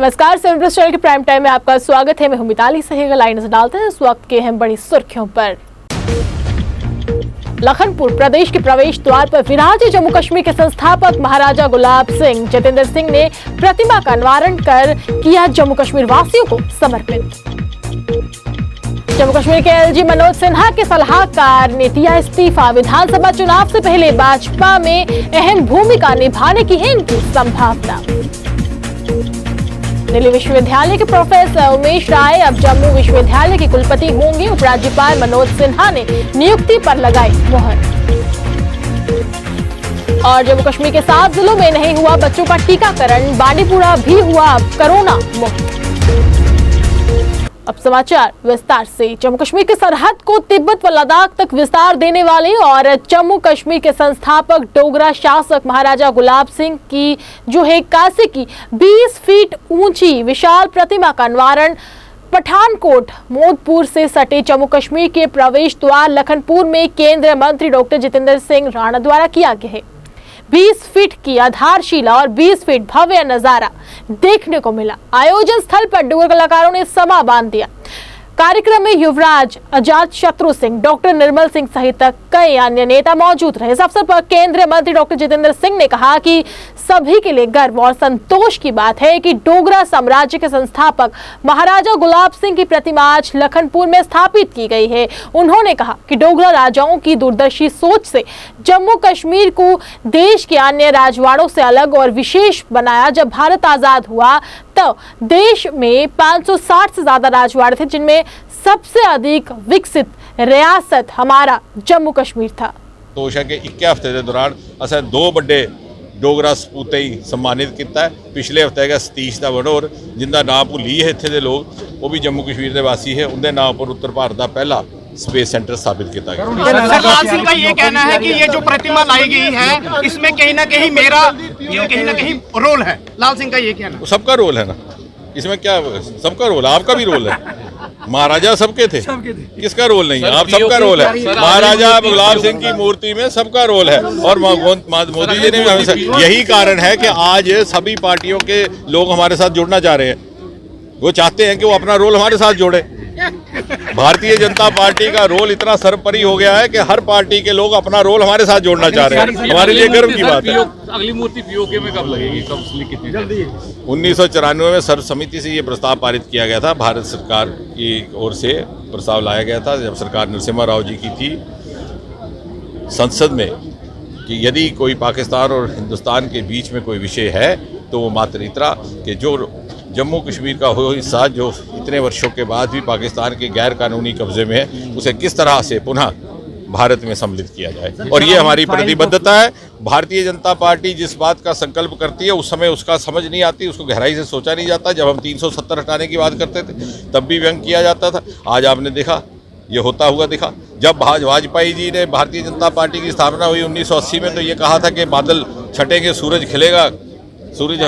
नमस्कार, seven plus channel के prime time में आपका स्वागत है। मैं हूं मिताली सहेगल। लाइन से डालते हैं इस वक्त के अहम बड़ी सुर्खियों पर। लखनपुर प्रदेश के प्रवेश द्वार पर विराजे जम्मू कश्मीर के संस्थापक महाराजा गुलाब सिंह। जितेंद्र सिंह ने प्रतिमा का अनावरण कर किया जम्मू कश्मीर वासियों को समर्पित। जम्मू कश्मीर के एलजी मनोज सिन्हा के सलाहकार ने दिया इस्तीफा। विधानसभा चुनाव से पहले भाजपा में अहम भूमिका निभाने की है इनकी संभावना। दिल्ली विश्वविद्यालय के प्रोफेसर उमेश राय अब जम्मू विश्वविद्यालय के कुलपति होंगे। उपराज्यपाल मनोज सिन्हा ने नियुक्ति पर लगाई मुहर। और जम्मू कश्मीर के 7 जिलों में नहीं हुआ बच्चों का टीकाकरण, बांडीपुरा भी हुआ कोरोना मुक्त। अब समाचार विस्तार से। जम्मू कश्मीर की सरहद को तिब्बत व लद्दाख तक विस्तार देने वाले और जम्मू कश्मीर के संस्थापक डोगरा शासक महाराजा गुलाब सिंह की जो है कासे की 20 फीट ऊंची विशाल प्रतिमा का अनावरण पठानकोट मोदपुर से सटे जम्मू कश्मीर के प्रवेश द्वार लखनपुर में केंद्रीय मंत्री डॉक्टर जितेंद्र सिंह राणा द्वारा किया गया है। 20 फीट की आधारशिला और 20 फीट भव्य नजारा देखने को मिला। आयोजन स्थल पर डोगर कलाकारों ने समा बांध दिया। कार्यक्रम में युवराज अजात शत्रु सिंह, डॉक्टर निर्मल सिंह सहित कई अन्य नेता मौजूद रहे। इस अवसर पर केंद्रीय मंत्री डॉक्टर जितेंद्र सिंह ने कहा कि सभी के लिए गर्व और संतोष की बात है कि डोगरा साम्राज्य के संस्थापक महाराजा गुलाब सिंह की प्रतिमा आज लखनपुर में स्थापित की गई है। उन्होंने कहा कि डोगरा राजाओं की दूरदर्शी सोच से जम्मू कश्मीर को देश के अन्य राजवाड़ों से अलग और विशेष बनाया। जब भारत आजाद हुआ तो देश में 560 से ज्यादा राजवाड़े थे, जिनमें सबसे अधिक विकसित रियासत हमारा जम्मू कश्मीर था। तोशा के 21 हफ्ते के दौरान असें 2 बड़े डोगरा सपूतें ही सम्मानित किया। पिछले हफ्ते का सतीश दा बनोर जिंदा नाम भुली है इत्थे दे लोग, वो भी जम्मू कश्मीर के वासी है। उनके नाम पर उत्तर भारत का पहला स्पेस सेंटर स्थापित किया गया। सर, लाल सिंह का ये कहना है कि ये जो प्रतिमा लाई गई है इसमें कहीं ना कहीं मेरा कहीं ना कहीं रोल है। लाल सिंह का ये कहना, सबका रोल है ना, इसमें क्या सबका रोल है, आपका भी रोल है। महाराजा सबके थे, किसका रोल नहीं है? आप सबका रोल है। महाराजा गुलाब सिंह की मूर्ति में सबका रोल है। और मोदी जी ने भी हमें, यही कारण है कि आज सभी पार्टियों के लोग हमारे साथ जुड़ना चाह रहे हैं। वो चाहते हैं कि वो अपना रोल हमारे साथ जोड़े। भारतीय जनता पार्टी का रोल इतना सर्वोपरि हो गया है कि हर पार्टी के लोग अपना रोल हमारे साथ जोड़ना चाह रहे हैं। हमारे लिए गर्व की बात है। अगली मूर्ति पीओके में कब लगेगी, कब कितनी जल्दी? 1994 में सर्व समिति से ये प्रस्ताव पारित किया गया था। भारत सरकार की ओर से प्रस्ताव लाया गया था जब सरकार नरसिम्हा राव जी की थी संसद में, कि यदि कोई पाकिस्तान और हिंदुस्तान के बीच में कोई विषय है तो वो मात्र इतना कि जो जम्मू कश्मीर का हो हिस्सा जो इतने वर्षों के बाद भी पाकिस्तान के गैर कानूनी कब्जे में है, उसे किस तरह से पुनः भारत में सम्मिलित किया जाए। और ये हमारी प्रतिबद्धता है। भारतीय जनता पार्टी जिस बात का संकल्प करती है उस समय उसका समझ नहीं आती, उसको गहराई से सोचा नहीं जाता। जब हम 370 हटाने की बात करते थे तब भी व्यंग किया जाता था। आज आपने देखा ये होता हुआ दिखा। जब वाजपेयी जी ने भारतीय जनता पार्टी की स्थापना हुई 1980 में, तो ये कहा था कि बादल छटेंगे, सूरज खिलेगा, सूरज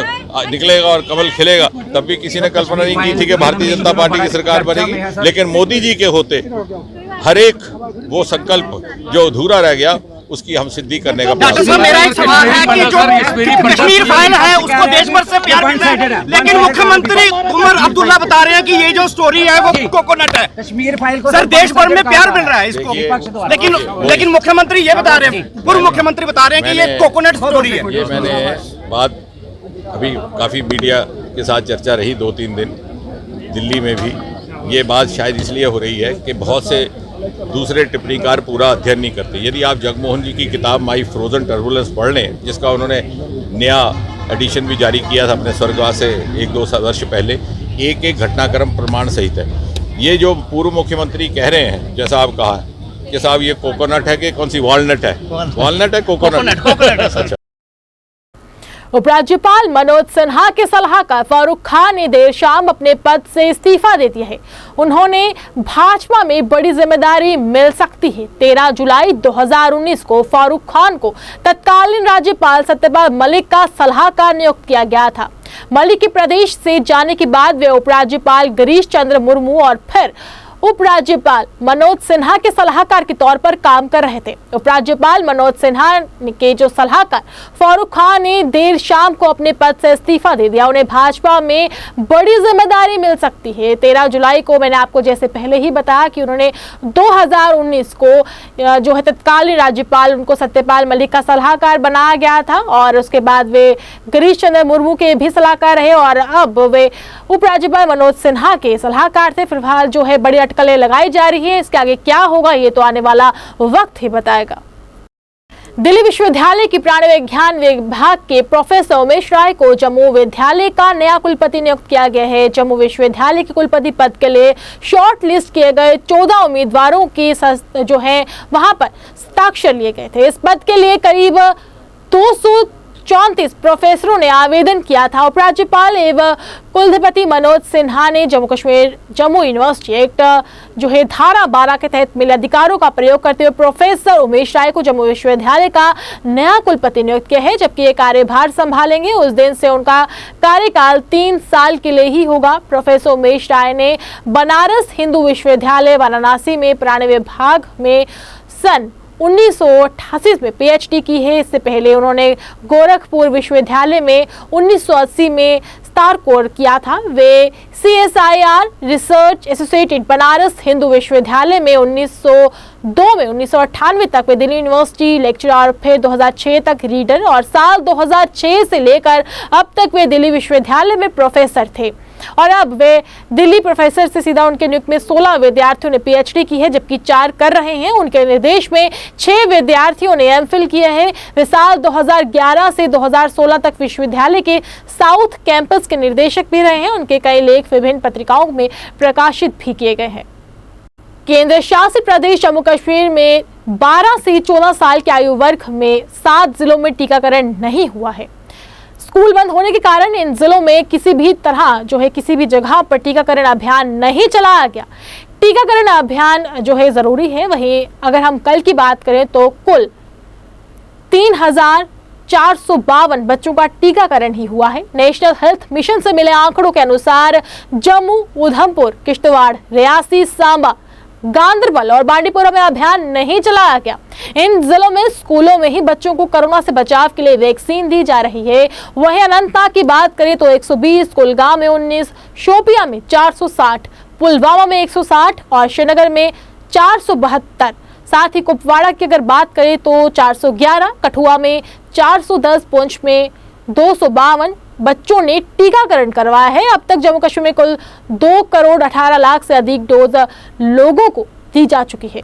निकलेगा और कमल खिलेगा। तब भी किसी ने कल्पना नहीं की थी कि भारतीय जनता पार्टी की सरकार बनेगी। लेकिन मोदी जी के होते हर एक वो संकल्प जो अधूरा रह गया उसकी हम सिद्धि करने का प्रयास। मेरा एक सवाल है कि जो कश्मीर फाइल है उसको देश भर से प्यार मिलता है, लेकिन मुख्यमंत्री उमर अब्दुल्ला बता रहे हैं कि ये जो स्टोरी है वो कोकोनट है। कश्मीर फाइल को सर देश भर में प्यार मिल रहा है इसको, लेकिन मुख्यमंत्री ये बता रहे हैं, पूर्व मुख्यमंत्री बता रहे हैं कि ये कोकोनट स्टोरी है। ये मैंने बात अभी काफ़ी मीडिया के साथ चर्चा रही 2-3 दिन दिल्ली में भी। ये बात शायद इसलिए हो रही है कि बहुत से दूसरे टिप्पणीकार पूरा अध्ययन नहीं करते। यदि आप जगमोहन जी की किताब माई फ्रोजन टर्बुलेंस पढ़ लें, जिसका उन्होंने नया एडिशन भी जारी किया था अपने स्वर्गवास से 1-2 वर्ष पहले, एक एक घटनाक्रम प्रमाण सहित है। ये जो पूर्व मुख्यमंत्री कह रहे हैं, जैसा आप कहा कि साहब ये कोकोनट है कि कौन सी वॉलनट है? वॉलनट है, कोकोनट। अच्छा। उपराज्यपाल मनोज सिन्हा के सलाहकार फारूक खान ने देर शाम अपने पद से इस्तीफा दे दिया है। उन्होंने भाजपा में बड़ी जिम्मेदारी मिल सकती है। 13 जुलाई 2019 को फारूक खान को तत्कालीन राज्यपाल सत्यपाल मलिक का सलाहकार नियुक्त किया गया था। मलिक के प्रदेश से जाने के बाद वे उपराज्यपाल गिरीश चंद्र मुर्मू और फिर उपराज्यपाल मनोज सिन्हा के सलाहकार के तौर पर काम कर रहे थे। उपराज्यपाल मनोज सिन्हा के जो सलाहकार फारूक खान ने देर शाम को अपने पद से इस्तीफा दे दिया। उन्हें भाजपा में बड़ी जिम्मेदारी मिल सकती है। 13 जुलाई को मैंने आपको जैसे पहले ही बताया कि उन्होंने 2019 को जो है तत्कालीन राज्यपाल उनको सत्यपाल मलिक का सलाहकार बनाया गया था और उसके बाद वे गिरीश चंद्र मुर्मू के भी सलाहकार रहे और अब वे उपराज्यपाल मनोज सिन्हा के सलाहकार थे। फिलहाल जो है बड़ी अटकलें लगाई जा रही है, इसके आगे क्या होगा ये तो आने वाला वक्त ही बताएगा। दिल्ली विश्वविद्यालय की प्राणी विज्ञान विभाग के प्रोफेसर उमेश राय को जम्मू विद्यालय का नया कुलपति नियुक्त किया गया है। जम्मू विश्वविद्यालय के कुलपति पद के लिए शॉर्ट लिस्ट किए गए 14 उम्मीदवारों की जो है वहां पर हस्ताक्षर लिए गए थे। इस पद के लिए करीब 234 प्रोफेसरों ने आवेदन किया था। उपराज्यपाल एवं कुलपति मनोज सिन्हा ने जम्मू यूनिवर्सिटी एक्ट जो है धारा 12 के तहत मिले अधिकारों का प्रयोग करते हुए प्रोफेसर उमेश राय को जम्मू विश्वविद्यालय का नया कुलपति नियुक्त किया है। जबकि ये कार्यभार संभालेंगे उस दिन से उनका कार्यकाल 3 साल के लिए ही होगा। प्रोफेसर उमेश राय ने बनारस हिंदू विश्वविद्यालय वाराणसी में प्राणी विभाग में सन 1988 में पीएचडी की है। इससे पहले उन्होंने गोरखपुर विश्वविद्यालय में 1980 में स्नातकोत्तर किया था। वे CSIR research associated Banaras Hindu विश्वविद्यालय में 1902 में 1998 तक वे दिल्ली यूनिवर्सिटी लेक्चरर और फिर 2006 तक रीडर और साल 2006 से लेकर अब तक वे दिल्ली विश्वविद्यालय में प्रोफेसर थे। और अब वे दिल्ली प्रोफेसर से सीधा उनके नियुक्त में 16 विद्यार्थियों ने पीएचडी की है जबकि 4 कर रहे हैं। उनके निर्देश में 6 विद्यार्थियों ने एमफिल किया है। वे साल 2011 से 2016 तक विश्वविद्यालय के साउथ कैंपस के निर्देशक भी रहे हैं। उनके कई लेख विभिन्न पत्रिकाओं में प्रकाशित भी किए गए हैं। केंद्र शासित प्रदेश जम्मू कश्मीर में 12 से 14 साल के आयु वर्ग में 7 जिलों में टीकाकरण नहीं हुआ है। स्कूल बंद होने के कारण इन जिलों में किसी भी तरह जो है किसी भी जगह पर टीकाकरण अभियान नहीं चलाया गया। टीकाकरण अभियान जो है जरूरी है। वहीं अगर हम कल की बात करें तो कुल 3,452 बच्चों का टीकाकरण ही हुआ है। नेशनल हेल्थ मिशन से मिले आंकड़ों के अनुसार जम्मू, उधमपुर, किश्तवाड़, रियासी, सांबा, गांदरबल और बांडीपुरा में अभियान नहीं चलाया गया। इन जिलों में स्कूलों में ही बच्चों को कोरोना से बचाव के लिए वैक्सीन दी जा रही है। वहीं अनंतनाग की बात करें तो 120, कुलगाम में 19, शोपियां में 460, पुलवामा में 160 और श्रीनगर में 472। साथ ही कुपवाड़ा की अगर बात करें तो 411, कठुआ में 410, पुंछ में 252 बच्चों ने टीकाकरण करवाया है। अब तक जम्मू कश्मीर में कुल 2 करोड़ 18 लाख से अधिक डोज लोगों को दी जा चुकी है।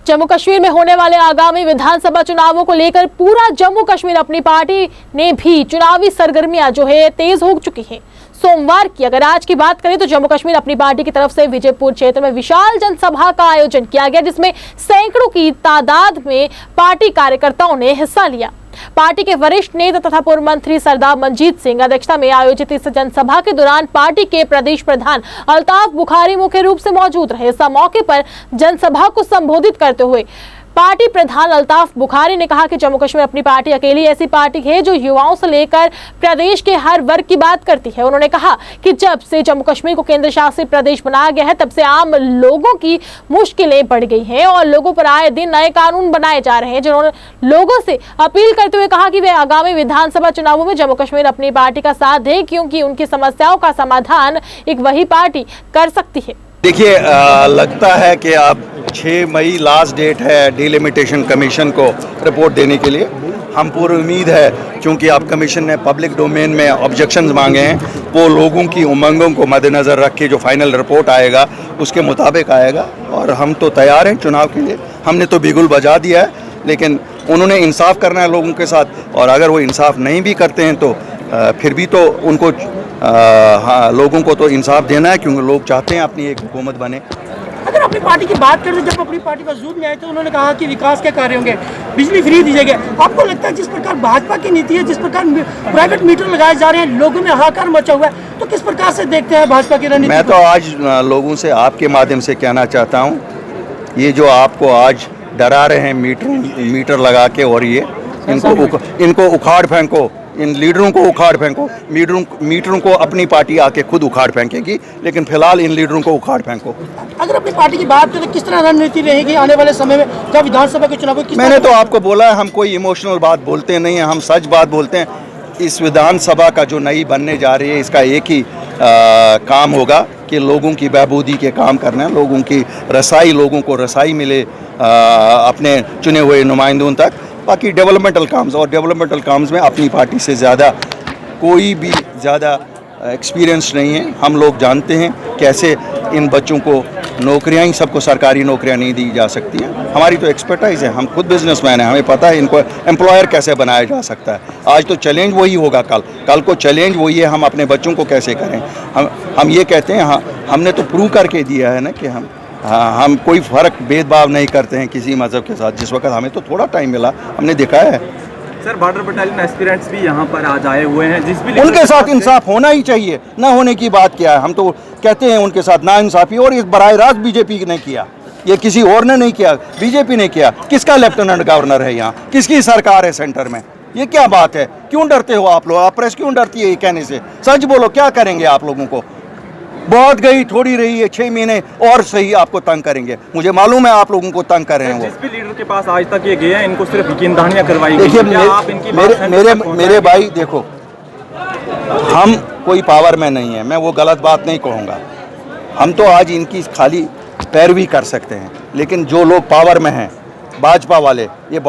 जम्मू कश्मीर में होने वाले आगामी विधानसभा चुनावों को लेकर पूरा जम्मू कश्मीर अपनी पार्टी ने भी चुनावी सरगर्मियां जो है तेज हो चुकी है। सोमवार की अगर आज की बात करें तो जम्मू कश्मीर अपनी पार्टी की तरफ से विजयपुर क्षेत्र में विशाल जनसभा का आयोजन किया गया जिसमें सैकड़ों की तादाद में पार्टी कार्यकर्ताओं ने हिस्सा लिया। पार्टी के वरिष्ठ नेता तथा पूर्व मंत्री सरदार मंजीत सिंह अध्यक्षता में आयोजित इस जनसभा के दौरान पार्टी के प्रदेश प्रधान अल्ताफ बुखारी मुख्य रूप से मौजूद रहे। इस मौके पर जनसभा को संबोधित करते हुए पार्टी प्रधान अल्ताफ बुखारी ने कहा कि जम्मू कश्मीर अपनी पार्टी अकेली ऐसी पार्टी है जो युवाओं से लेकर प्रदेश के हर वर्ग की बात करती है। उन्होंने कहा कि जब से जम्मू कश्मीर को केंद्र शासित प्रदेश बनाया गया है तब से आम लोगों की मुश्किलें बढ़ गई हैं और लोगों पर आए दिन नए कानून बनाए जा रहे हैं। जिन्होंने लोगों से अपील करते हुए कहा कि वे आगामी विधानसभा चुनावों में जम्मू कश्मीर अपनी पार्टी का साथ दे क्योंकि उनकी समस्याओं का समाधान एक वही पार्टी कर सकती है। देखिए, लगता है कि अब 6 मई लास्ट डेट है डिलिमिटेशन कमीशन को रिपोर्ट देने के लिए। हम पूरी उम्मीद है क्योंकि अब कमीशन ने पब्लिक डोमेन में ऑब्जेक्शंस मांगे हैं, वो लोगों की उमंगों को मद्देनज़र रख के जो फाइनल रिपोर्ट आएगा उसके मुताबिक आएगा और हम तो तैयार हैं चुनाव के लिए। हमने तो बिगुल बजा दिया है, लेकिन उन्होंने इंसाफ करना है लोगों के साथ और अगर वो इंसाफ नहीं भी करते हैं तो फिर भी तो उनको हाँ, लोगों को तो इंसाफ देना है क्योंकि लोग चाहते हैं अपनी एक हुकूमत बने। अगर अपनी पार्टी की बात करें तो जब अपनी पार्टी वजूद में आए थे उन्होंने कहा कि विकास के कार्य होंगे, बिजली फ्री दी जाएगी। आपको लगता है जिस प्रकार भाजपा की नीति है, जिस प्रकार प्राइवेट मीटर लगाए जा रहे हैं, लोगों में हाहाकार मचा हुआ है, तो किस प्रकार से देखते हैं भाजपा की रणनीति? मैं तो आज लोगों से आपके माध्यम से कहना चाहता हूँ, ये जो आपको आज डरा रहे हैं मीटर लगा के और ये इनको उखाड़ फेंको इन लीडरों को उखाड़ फेंको, मीटरों को अपनी पार्टी आके खुद उखाड़ फेंकेगी, लेकिन फिलहाल इन लीडरों को उखाड़ फेंको। अगर अपनी पार्टी की बात करें, किस तरह रणनीति रहेगी आने वाले समय में जब विधानसभा के चुनाव? मैंने तो आपको बोला है, हम कोई इमोशनल बात बोलते नहीं हैं, हम सच बात बोलते हैं। इस विधानसभा का जो नई बनने जा रही है, इसका एक ही काम होगा कि लोगों की बहबूदी के काम करना है, लोगों को रसाई मिले अपने चुने हुए नुमाइंदों तक। बाकी डेवलपमेंटल काम्स में अपनी पार्टी से ज़्यादा कोई भी ज़्यादा एक्सपीरियंस नहीं है। हम लोग जानते हैं कैसे इन बच्चों को नौकरियां ही, सबको सरकारी नौकरियां नहीं दी जा सकती हैं। हमारी तो एक्सपर्टाइज़ है, हम खुद बिजनेसमैन हैं, हमें पता है इनको एम्प्लॉयर कैसे बनाया जा सकता है। आज तो चैलेंज वही होगा, कल को चैलेंज वही है, हम अपने बच्चों को कैसे करें। हम ये कहते हैं, हमने तो प्रूव करके दिया है ना कि हम कोई फ़र्क भेदभाव नहीं करते हैं किसी मज़हब के साथ। जिस वक्त हमें तो थोड़ा टाइम मिला, हमने दिखाया है। सर, बॉर्डर बटालियन एस्पिरेंट्स भी यहाँ पर आज आए हुए हैं, जिस भी उनके साथ इंसाफ होना ही चाहिए, ना होने की बात क्या है। हम तो कहते हैं उनके साथ ना इंसाफी, और इस बराह रास्त बीजेपी ने किया, ये किसी और ने नहीं किया, बीजेपी ने किया। किसका लेफ्टिनेंट गवर्नर है यहाँ, किसकी सरकार है सेंटर में? ये क्या बात है? क्यों डरते हो आप लोग? आप प्रेस क्यों डरती है ये कहने से? सच बोलो, क्या करेंगे आप लोगों को? बहुत गई थोड़ी रही है, 6 महीने और सही आपको तंग करेंगे। मुझे मालूम है आप लोगों को तंग कर रहे हैं। जिस भी लीडर के पास आज तक ये गए हैं, इनको सिर्फ यकीन दहानियां करवाई गई। देखिए मेरे भाई, देखो, हम कोई पावर में नहीं है, मैं वो गलत बात नहीं कहूँगा। हम तो आज इनकी खाली पैरवी कर सकते हैं, लेकिन जो लोग पावर में हैं, भाजपा वाले, ये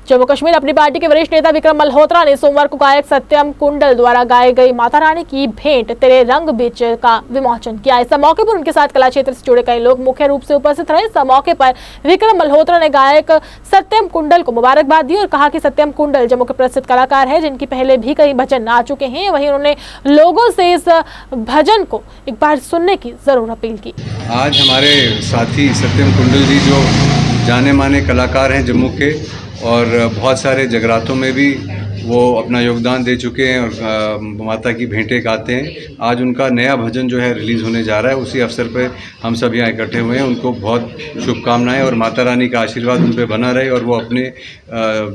जम्मू कश्मीर अपनी पार्टी के वरिष्ठ नेता विक्रम मल्होत्रा ने सोमवार को गायक सत्यम कुंडल द्वारा गाई गई माता रानी की भेंट तेरे रंग बीच का विमोचन किया। इस मौके पर उनके साथ कला क्षेत्र से जुड़े कई लोग मुख्य रूप से उपस्थित रहे। इस मौके पर विक्रम मल्होत्रा ने गायक सत्यम कुंडल को मुबारकबाद दी और कहा कि सत्यम कुंडल जम्मू के प्रसिद्ध कलाकार है, जिनकी पहले भी कई भजन आ चुके हैं। वहीं उन्होंने लोगों से इस भजन को एक बार सुनने की जरूर अपील की। आज हमारे साथी सत्यम कुंडल जी, जो जाने माने कलाकार हैं जम्मू के, और बहुत सारे जगरातों में भी वो अपना योगदान दे चुके हैं और माता की भेंटें गाते हैं। आज उनका नया भजन जो है रिलीज़ होने जा रहा है, उसी अवसर पर हम सब यहाँ इकट्ठे हुए हैं। उनको बहुत शुभकामनाएं और माता रानी का आशीर्वाद उन पर बना रहे, और वो अपने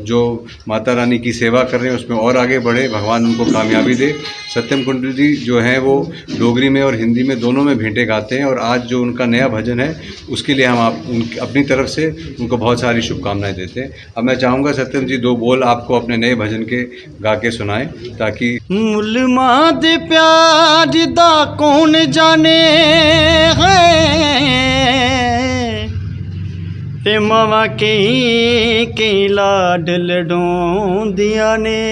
जो माता रानी की सेवा कर रहे हैं उसमें और आगे बढ़े, भगवान उनको कामयाबी दे। सत्यम कुंडल जी जो हैं वो डोगरी में और हिंदी में दोनों में भेंटें गाते हैं, और आज जो उनका नया भजन है उसके लिए हम अपनी तरफ से उनको बहुत सारी शुभकामनाएं देते हैं। अब मैं चाहूँगा सत्यम जी 2 बोल आपको अपने नए भजन के गा के सुनाएं, ताकि मुलमा दे प्यार दा कौन जाने है, ते मावा कई लाड लडोंदियां ने।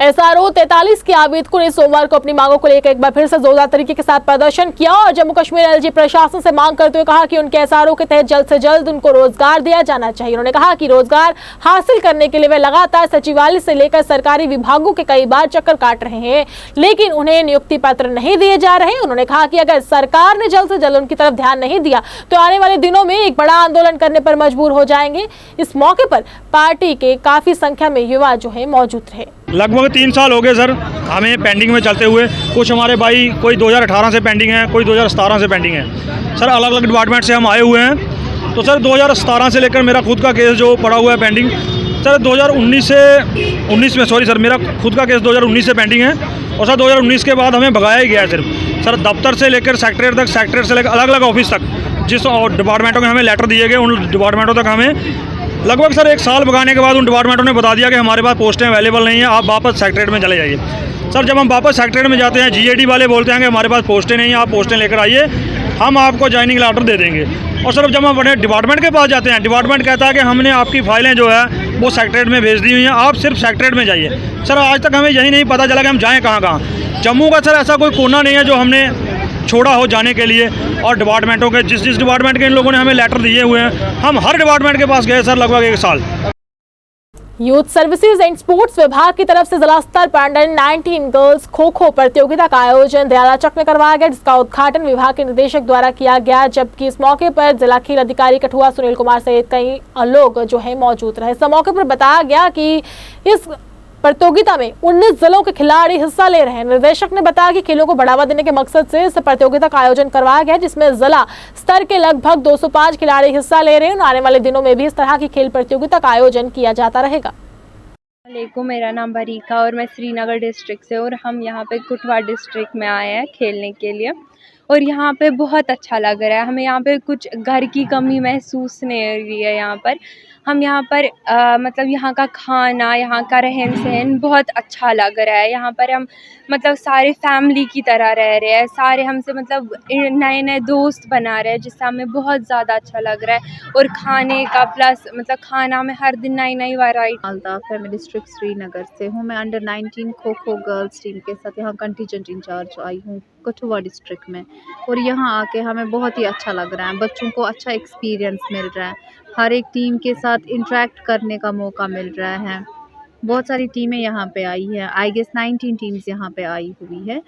SRO 43 के आबिद ने सोमवार को अपनी मांगों को लेकर एक बार फिर से जोरदार तरीके के साथ प्रदर्शन किया और जम्मू कश्मीर LG प्रशासन से मांग करते हुए कहा कि उनके SRO के तहत जल्द से जल्द उनको रोजगार दिया जाना चाहिए। उन्होंने कहा कि रोजगार हासिल करने के लिए वे लगातार सचिवालय से लेकर सरकारी विभागों के कई बार चक्कर काट रहे हैं, लेकिन उन्हें नियुक्ति पत्र नहीं दिए जा रहे। उन्होंने कहा कि अगर सरकार ने जल्द से जल्द उनकी तरफ ध्यान नहीं दिया तो आने वाले दिनों में एक बड़ा आंदोलन करने पर मजबूर हो जाएंगे। इस मौके पर पार्टी के काफी संख्या में युवा जो है मौजूद रहे। लगभग 3 साल हो गए सर हमें पेंडिंग में चलते हुए। कुछ हमारे भाई कोई 2018 से पेंडिंग है, कोई 2017 से पेंडिंग है। सर अलग अलग डिपार्टमेंट से हम आए हुए हैं। तो सर 2017 से लेकर मेरा खुद का केस जो पड़ा हुआ है पेंडिंग, सर 2019 में सॉरी सर मेरा खुद का केस 2019 से पेंडिंग है। और सर 2019 के बाद हमें भगाया ही गया है सिर्फ। सर दफ्तर से लेकर सेक्रेटरी तक, सेक्रेटरी से लेकर अलग अलग ऑफिस तक जिस डिपार्टमेंटों में हमें लेटर दिए गए, उन डिपार्टमेंटों तक हमें लगभग सर 1 साल भगाने के बाद उन डिपार्टमेंटों ने बता दिया कि हमारे पास पोस्टें अवेलेबल नहीं है, आप वापस सेक्रेटरीट में चले जाइए। सर जब हम वापस सेक्रेटरीट में जाते हैं, GAD वाले बोलते हैं कि हमारे पास पोस्टें नहीं हैं, आप पोस्टें लेकर आइए, हम आपको ज्वाइनिंग लेटर दे देंगे। और सर जब हम अपने डिपार्टमेंट के पास जाते हैं, डिपार्टमेंट कहता है कि हमने आपकी फाइलें जो है वो सेक्रेटरीट में भेज दी हुई हैं, आप सिर्फ सेक्रेटरीट में जाइए। सर आज तक हमें यही नहीं पता चला कि हम जाएँ कहाँ। जम्मू का सर ऐसा कोई कोना नहीं है जो हमने छोड़ा हो जाने के लिए। और डिपार्टमेंटों के जिस डिपार्टमेंट के इन लोगों ने हमें लेटर दिए हुए हैं, हम हर डिपार्टमेंट के पास गए सर लगभग 1 साल। यूथ सर्विसेज एंड स्पोर्ट्स विभाग की तरफ से जिला स्तर पर अंडर-19 गर्ल्स खो-खो प्रतियोगिता का आयोजन दयाला चक में करवाया गया, जिसका उद्घाटन विभाग के निदेशक द्वारा किया गया। जबकि इस मौके पर जिला खेल अधिकारी कठुआ सुनील कुमार सहित कई लोग जो है मौजूद रहे। इस मौके पर बताया गया कि इस प्रतियोगिता में 19 जिलों के खिलाड़ी हिस्सा ले रहे हैं। निर्देशक ने बताया कि खेलों को बढ़ावा देने के मकसद से इस प्रतियोगिता का आयोजन करवाया गया, जिसमें जिला स्तर के लगभग 205 खिलाड़ी हिस्सा ले रहे हैं। आने वाले दिनों में भी इस तरह की खेल प्रतियोगिता का आयोजन किया जाता रहेगा। मेरा नाम बरीका और मैं श्रीनगर डिस्ट्रिक्ट से, और हम यहाँ पे कुटवा डिस्ट्रिक्ट में आए हैं खेलने के लिए, और यहाँ पे बहुत अच्छा लग रहा है। हमें यहाँ पे कुछ घर की कमी महसूस नहीं हो रही है। यहाँ पर हम यहाँ पर मतलब यहाँ का खाना, यहाँ का रहन सहन बहुत अच्छा लग रहा है। यहाँ पर हम मतलब सारे फैमिली की तरह रह रहे हैं, सारे हमसे मतलब नए नए दोस्त बना रहे हैं, जिससे हमें बहुत ज़्यादा अच्छा लग रहा है। और खाने का प्लस मतलब खाना में हर दिन नई नई वैरायटी। अल्ताफ है, मैं डिस्ट्रिक्ट श्रीनगर से हूँ। मैं under 19 kho kho girls team के साथ यहाँ कंटीजेंट इंचार्ज आई हूँ कठुआ डिस्ट्रिक्ट में, और यहाँ आके हमें बहुत ही अच्छा लग रहा है। बच्चों को अच्छा एक्सपीरियंस मिल रहा है, हर एक टीम के साथ इंटरेक्ट करने का मौका मिल रहा है। बहुत सारी टीमें यहाँ पे आई हैं, आई गेस 19 टीम्स यहाँ पे आई हुई है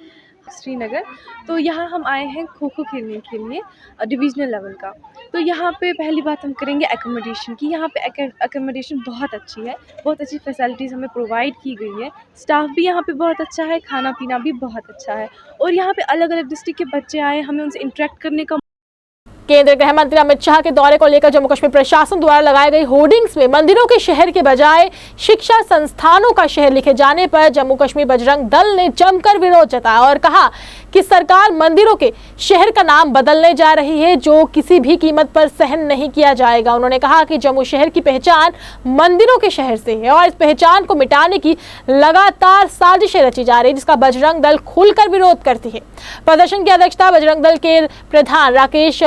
श्रीनगर। तो यहाँ हम आए हैं खो खो खेलने के लिए डिविजनल लेवल का। तो यहाँ पे पहली बात हम करेंगे एकोमोडेशन की। यहाँ पे एकोमोडेशन बहुत अच्छी है, बहुत अच्छी फैसिलिटीज़ हमें प्रोवाइड की गई है। स्टाफ भी यहाँ पे बहुत अच्छा है, खाना पीना भी बहुत अच्छा है, और यहाँ पे अलग अलग डिस्ट्रिक्ट के बच्चे आए, हमें उनसे इंटरेक्ट करने का। केंद्रीय गृह मंत्री अमित शाह के दौरे को लेकर जम्मू कश्मीर प्रशासन द्वारा लगाई गई होर्डिंग्स में मंदिरों के शहर के बजाय शिक्षा संस्थानों का शहर लिखे जाने पर जम्मू कश्मीर बजरंग दल ने जमकर विरोध जताया और कहा कि सरकार मंदिरों के शहर का नाम बदलने जा रही है, जो किसी भी कीमत पर सहन नहीं किया जाएगा। उन्होंने कहा कि जम्मू शहर की पहचान मंदिरों के शहर से है और इस पहचान को मिटाने की लगातार साजिशें रची जा रही है, जिसका बजरंग दल खुलकर विरोध करती है। प्रदर्शन की अध्यक्षता बजरंग दल के प्रधान राकेश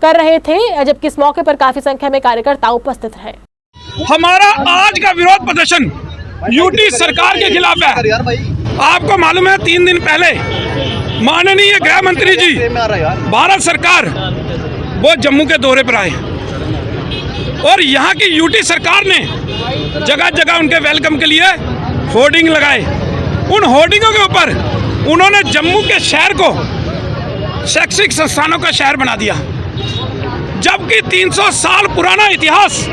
कर रहे थे, जबकि इस मौके पर काफी संख्या में कार्यकर्ता उपस्थित रहे। हमारा आज का विरोध प्रदर्शन यूटी सरकार के खिलाफ है। आपको मालूम है 3 दिन पहले माननीय गृह मंत्री जी भारत सरकार वो जम्मू के दौरे पर आए और यहाँ की यूटी सरकार ने जगह जगह उनके वेलकम के लिए होर्डिंग लगाए। उन होर्डिंगों के ऊपर उन्होंने जम्मू के शहर को शैक्षिक संस्थानों का शहर बना दिया, जबकि 300 साल पुराना इतिहास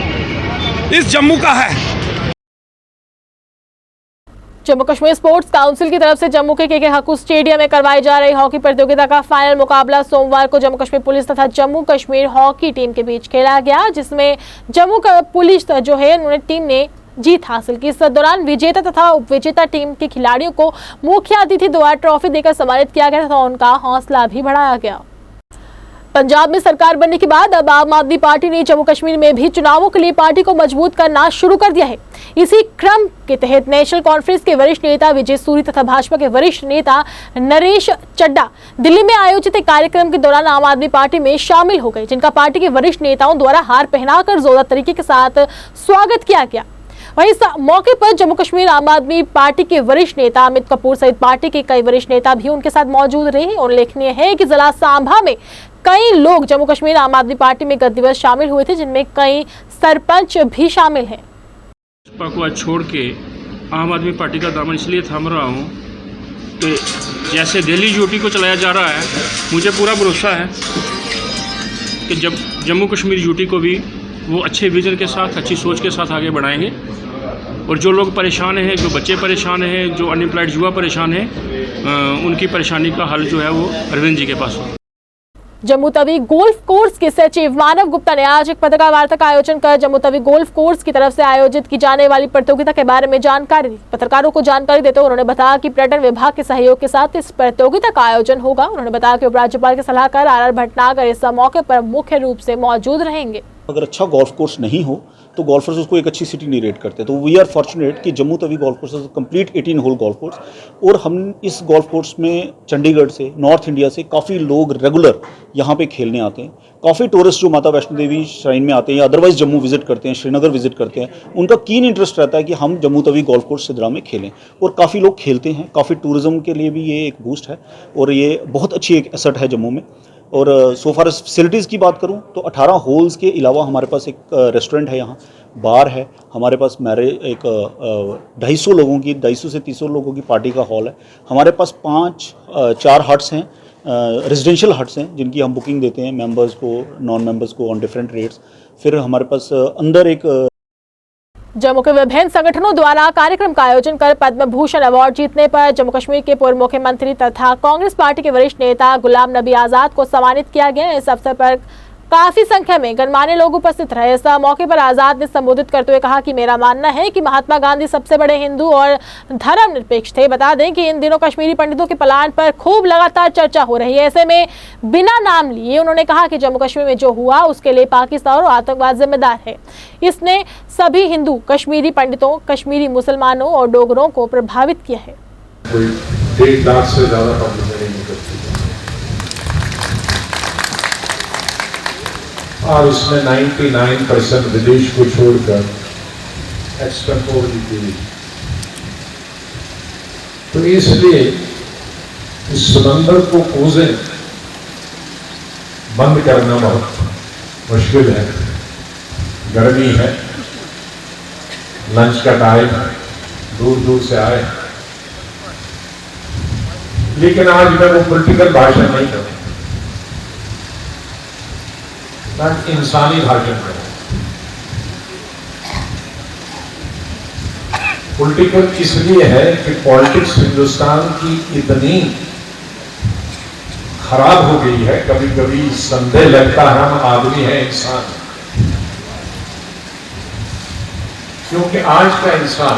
इस जम्मू का है। जम्मू कश्मीर स्पोर्ट्स काउंसिल की तरफ से जम्मू के के हकू स्टेडियम में करवाई जा रही हॉकी प्रतियोगिता का फाइनल मुकाबला सोमवार को जम्मू कश्मीर पुलिस तथा जम्मू कश्मीर हॉकी टीम के बीच खेला गया, जिसमें जम्मू का पुलिस जो है टीम ने जीत हासिल की। इस दौरान विजेता तथा उपविजेता टीम के खिलाड़ियों को मुख्य अतिथि द्वारा ट्रॉफी देकर सम्मानित किया गया तथा उनका हौसला भी बढ़ाया गया। पंजाब में सरकार बनने के बाद अब आम आदमी पार्टी ने जम्मू कश्मीर में भी चुनावों के लिए पार्टी को मजबूत करना शुरू कर दिया है। इसी क्रम के तहत नेशनल कॉन्फ्रेंस के वरिष्ठ नेता विजय सूरी तथा भाजपा के वरिष्ठ नेता नरेश चड्डा दिल्ली में आयोजित एक कार्यक्रम के दौरान आम आदमी पार्टी में शामिल हो गए, जिनका पार्टी के वरिष्ठ नेताओं द्वारा हार पहनाकर जोरदार तरीके के साथ स्वागत किया गया। वहीं इस मौके पर जम्मू कश्मीर आम आदमी पार्टी के वरिष्ठ नेता अमित कपूर सहित पार्टी के कई वरिष्ठ नेता भी उनके साथ मौजूद रहे। उल्लेखनीय है कि जिला सांभा में कई लोग जम्मू कश्मीर आम आदमी पार्टी में गत दिवस शामिल हुए थे, जिनमें कई सरपंच भी शामिल हैं। भाजपा को आज छोड़ के आम आदमी पार्टी का दामन इसलिए थाम रहा हूँ कि जैसे दिल्ली यूटी को चलाया जा रहा है, मुझे पूरा भरोसा है कि जब जम्मू कश्मीर यूटी को भी वो अच्छे विजन के साथ, अच्छी सोच के साथ आगे बढ़ाएंगे। और जो लोग परेशान हैं, जो बच्चे परेशान हैं, जो अनएम्प्लॉयड युवा परेशान हैं, उनकी परेशानी का हल जो है वो अरविंद जी के पास हो। जम्मू तवी गोल्फ कोर्स के सचिव मानव गुप्ता ने आज एक पत्रकार वार्ता का आयोजन कर जम्मू तवी गोल्फ कोर्स की तरफ से आयोजित की जाने वाली प्रतियोगिता के बारे में जानकारी दी। पत्रकारों को जानकारी देते हुए उन्होंने बताया कि पर्यटन विभाग के सहयोग के साथ इस प्रतियोगिता का आयोजन होगा। उन्होंने बताया कि उपराज्यपाल के सलाहकार आर भटनागर इस मौके पर मुख्य रूप से मौजूद रहेंगे। अगर अच्छा गोल्फ कोर्स नहीं हो तो गोल्फर्स उसको एक अच्छी सिटी नहीं रेट करते। तो वी आर फॉर्चुनेट कि Jammu Tawi golf course complete 18 hole golf course, और हम इस गोल्फ कोर्स में चंडीगढ़ से, नॉर्थ इंडिया से काफ़ी लोग रेगुलर यहाँ पे खेलने आते हैं। काफ़ी टूरिस्ट जो माता वैष्णो देवी श्राइन में आते हैं या अदरवाइज जम्मू विजिट करते हैं, श्रीनगर विजिट करते हैं, उनका कीन इंटरेस्ट रहता है कि हम जम्मू तवी गोल्फ कोर्स सिद्रा में खेलें, और काफ़ी लोग खेलते हैं। काफ़ी टूरिज्म के लिए भी ये एक बूस्ट है और ये बहुत अच्छी एक एसेट है जम्मू में। और सो फार फैसिलिटीज़ की बात करूं तो 18 होल्स के अलावा हमारे पास एक रेस्टोरेंट है, यहाँ बार है, हमारे पास एक 250 लोगों की 250 से 300 लोगों की पार्टी का हॉल है। हमारे पास 4 हट्स हैं, रेजिडेंशियल हट्स हैं, जिनकी हम बुकिंग देते हैं मेंबर्स को, नॉन मेंबर्स को ऑन डिफरेंट रेट्स। फिर हमारे पास अंदर एक जम्मू के विभिन्न संगठनों द्वारा कार्यक्रम का आयोजन कर पद्म भूषण अवार्ड जीतने पर जम्मू कश्मीर के पूर्व मुख्यमंत्री तथा कांग्रेस पार्टी के वरिष्ठ नेता गुलाम नबी आजाद को सम्मानित किया गया। इस अवसर पर काफी संख्या में गणमान्य लोग उपस्थित रहे। इस मौके पर आजाद ने संबोधित करते हुए कहा कि मेरा मानना है कि महात्मा गांधी सबसे बड़े हिंदू और धर्मनिरपेक्ष थे। बता दें कि इन दिनों कश्मीरी पंडितों के पलायन पर खूब लगातार चर्चा हो रही है। ऐसे में बिना नाम लिए उन्होंने कहा कि जम्मू कश्मीर में जो हुआ उसके लिए पाकिस्तान और आतंकवाद जिम्मेदार है। इसने सभी हिंदू, कश्मीरी पंडितों, कश्मीरी मुसलमानों और डोगरों को प्रभावित किया है। कोई 1.5 लाख से ज्यादा पब्लिक नहीं करती और इसमें 99% विदेश को छोड़कर एक्सपोर्ट की। तो इसलिए इस समंदर को खोजे बंद करना बहुत मुश्किल है। गर्मी है, लंच का टाइम, दूर दूर से आए, लेकिन आज मैं वो पॉलिटिकल भाषण नहीं करूं, इंसानी भाषण में। पॉलिटिकल इसलिए है कि पॉलिटिक्स हिंदुस्तान की इतनी खराब हो गई है, कभी कभी संदेह लगता है हम आदमी है, इंसान। क्योंकि आज का इंसान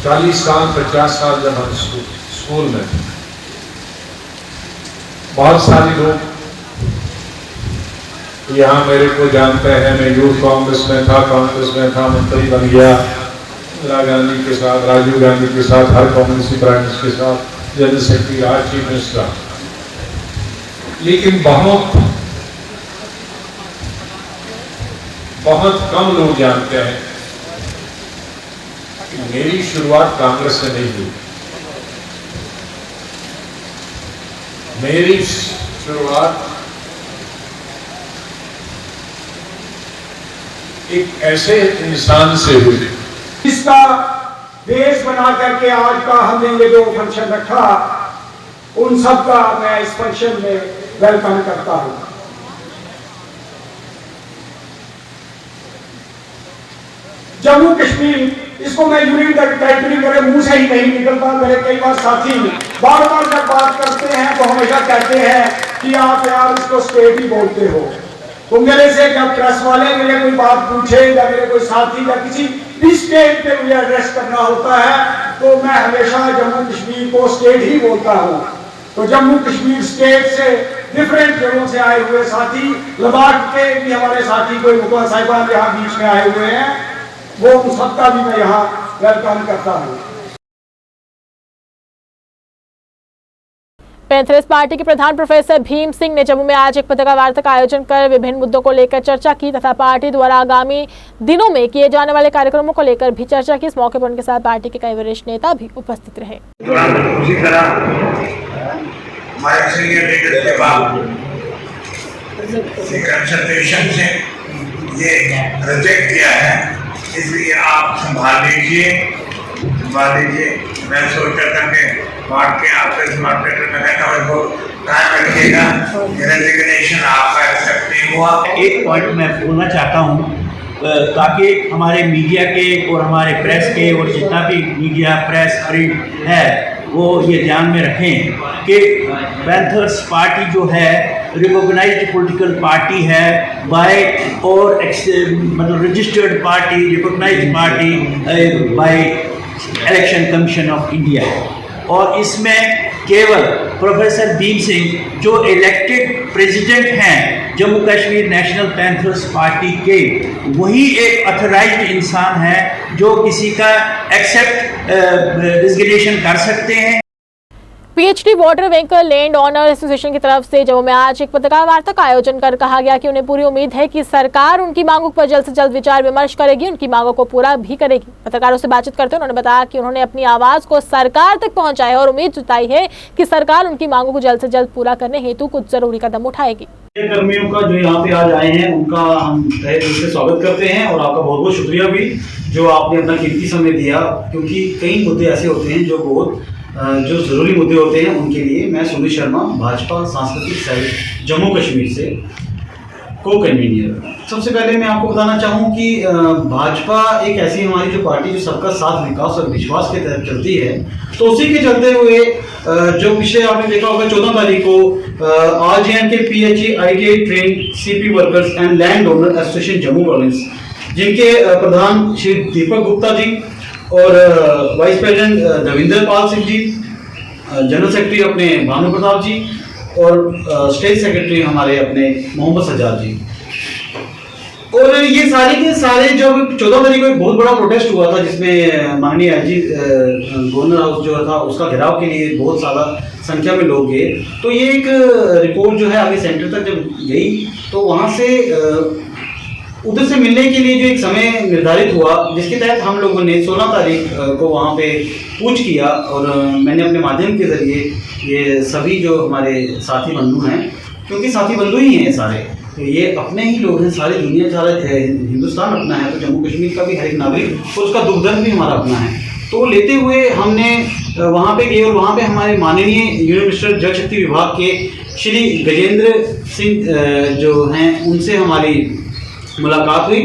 40 साल 50 साल जब हम स्कूल में थे, बहुत सारे लोग यहाँ मेरे को जानते हैं। मैं यूथ कांग्रेस में था, मंत्री बन गया इंदिरा गांधी के साथ, राजीव गांधी के साथ, हर कांग्रेसी प्राइम मिनिस्टर के साथ, जनरल सेक्रेटरी, आज चीफ मिनिस्टर। लेकिन बहुत कम लोग जानते हैं कि मेरी शुरुआत कांग्रेस से नहीं हुई। मेरी शुरुआत एक ऐसे इंसान से हुई इसका बेस बना करके आज का हमने ये जो फंक्शन रखा, उन सब का मैं इस फंक्शन में वेलकम करता हूं। जम्मू कश्मीर, इसको मैं यूनियन टेरिटरी मेरे मुंह से ही नहीं निकलता। मेरे कई बार साथी बार बार जब बात करते हैं तो हमेशा कहते हैं कि आप यार इसको स्टेट ही बोलते हो। तो मेरे से जब प्रेस वाले मेरे कोई बात पूछे या मेरे कोई साथी या किसी भी स्टेट पे मुझे एड्रेस करना होता है तो मैं हमेशा जम्मू कश्मीर को स्टेट ही बोलता हूँ। तो जम्मू कश्मीर स्टेट से डिफरेंट जगहों से आए हुए साथी, लद्दाख के भी हमारे साथी कोई मुखला साहिबान यहाँ बीच में आए हुए हैं, वो उन सबका भी मैं यहाँ वेलकम करता हूँ। पैंथर्स पार्टी के प्रधान प्रोफेसर भीम सिंह ने जम्मू में आज एक पत्रकार वार्ता का आयोजन कर विभिन्न मुद्दों को लेकर चर्चा की तथा पार्टी द्वारा आगामी दिनों में किए जाने वाले कार्यक्रमों को लेकर भी चर्चा की। इस मौके पर उनके साथ पार्टी के कई वरिष्ठ नेता भी उपस्थित रहे। उसी तरह हमारे सीनियर लीडर्स के बाद कंसल्टेशन से ये रिजेक्ट किया है, इसलिए आप संभाल लीजिए। मैं सोच रहा था कि पार्ट के आपके मॉडरेटर में कहता हूँ इसको कायम रखिएगा, रेजिग्नेशन आपका एक्सेप्ट नहीं हुआ। एक पॉइंट मैं बोलना चाहता हूँ ताकि हमारे मीडिया के और हमारे प्रेस के और जितना भी मीडिया प्रेस प्रिंट है वो ये ध्यान में रखें कि पैंथर्स पार्टी जो है रिकॉग्नाइज्ड पॉलिटिकल पार्टी है बाय और मतलब registered party, recognised party by election commission of India. और इसमें केवल प्रोफेसर भीम सिंह जो इलेक्टेड प्रेसिडेंट हैं Jammu Kashmir national panthers party के, वही एक ऑथराइज्ड इंसान है जो किसी का एक्सेप्ट रेजिग्नेशन कर सकते हैं। PhD water vehicle land owner association की तरफ से जम्मू में आज एक पत्रकार वार्ता का आयोजन कर कहा गया कि उन्हें पूरी उम्मीद है कि सरकार उनकी मांगों पर जल्द से जल्द विचार विमर्श करेगी, उनकी मांगों को पूरा भी करेगी। पत्रकारों से बातचीत करते उन्होंने बताया कि उन्होंने अपनी आवाज को सरकार तक पहुंचाया और उम्मीद जताई है कि सरकार उनकी मांगों को जल्द से जल्द पूरा करने हेतु कुछ जरूरी कदम उठाएगी। कर्मियों का जो यहाँ पे आज आए हैं उनका हम तहे दिल से स्वागत करते हैं और आपका बहुत बहुत शुक्रिया भी जो आपने अपना कीमती समय दिया, क्योंकि कई मुद्दे ऐसे होते हैं जो बहुत जो ज़रूरी मुद्दे होते हैं उनके लिए। मैं सुनील शर्मा, भाजपा सांस्कृतिक सेल जम्मू कश्मीर से। को कन्वीनियर। सबसे पहले मैं आपको बताना चाहूँ कि भाजपा एक ऐसी हमारी जो पार्टी जो सबका साथ, विकास और विश्वास के तहत चलती है, तो उसी के चलते हुए जो पिछले आपने देखा होगा 14 तारीख को RJNK PHE ITI train CP workers and land owner association Jammu province, जिनके प्रधान श्री दीपक गुप्ता जी और vice president Ravinder Pal Singh ji, general secretary अपने भानु प्रताप जी और स्टेट सेक्रेटरी हमारे अपने मोहम्मद सज्जाद जी, और ये सारे के सारे जब 14 तारीख को एक बहुत बड़ा प्रोटेस्ट हुआ था जिसमें माननीय IG गवर्नर हाउस जो था उसका घेराव के लिए बहुत ज़्यादा संख्या में लोग गए, तो ये एक रिपोर्ट जो है आगे सेंटर तक जब गई तो वहाँ से उधर से मिलने के लिए जो एक समय निर्धारित हुआ, जिसके तहत हम लोगों ने 16 तारीख को वहाँ पे पूछ किया, और मैंने अपने माध्यम के जरिए ये सभी जो हमारे साथी बंधु हैं, क्योंकि साथी बंधु ही हैं सारे, तो ये अपने ही लोग हैं, सारी दुनिया, सारा हिंदुस्तान अपना है, तो जम्मू कश्मीर का भी हर एक नागरिक और उसका दुख दर्द भी हमारा अपना है, तो लेते हुए हमने वहाँ पे गए और वहाँ पे हमारे माननीय यूनियन मिनिस्टर जल शक्ति विभाग के श्री गजेंद्र सिंह जो हैं उनसे हमारी मुलाकात हुई,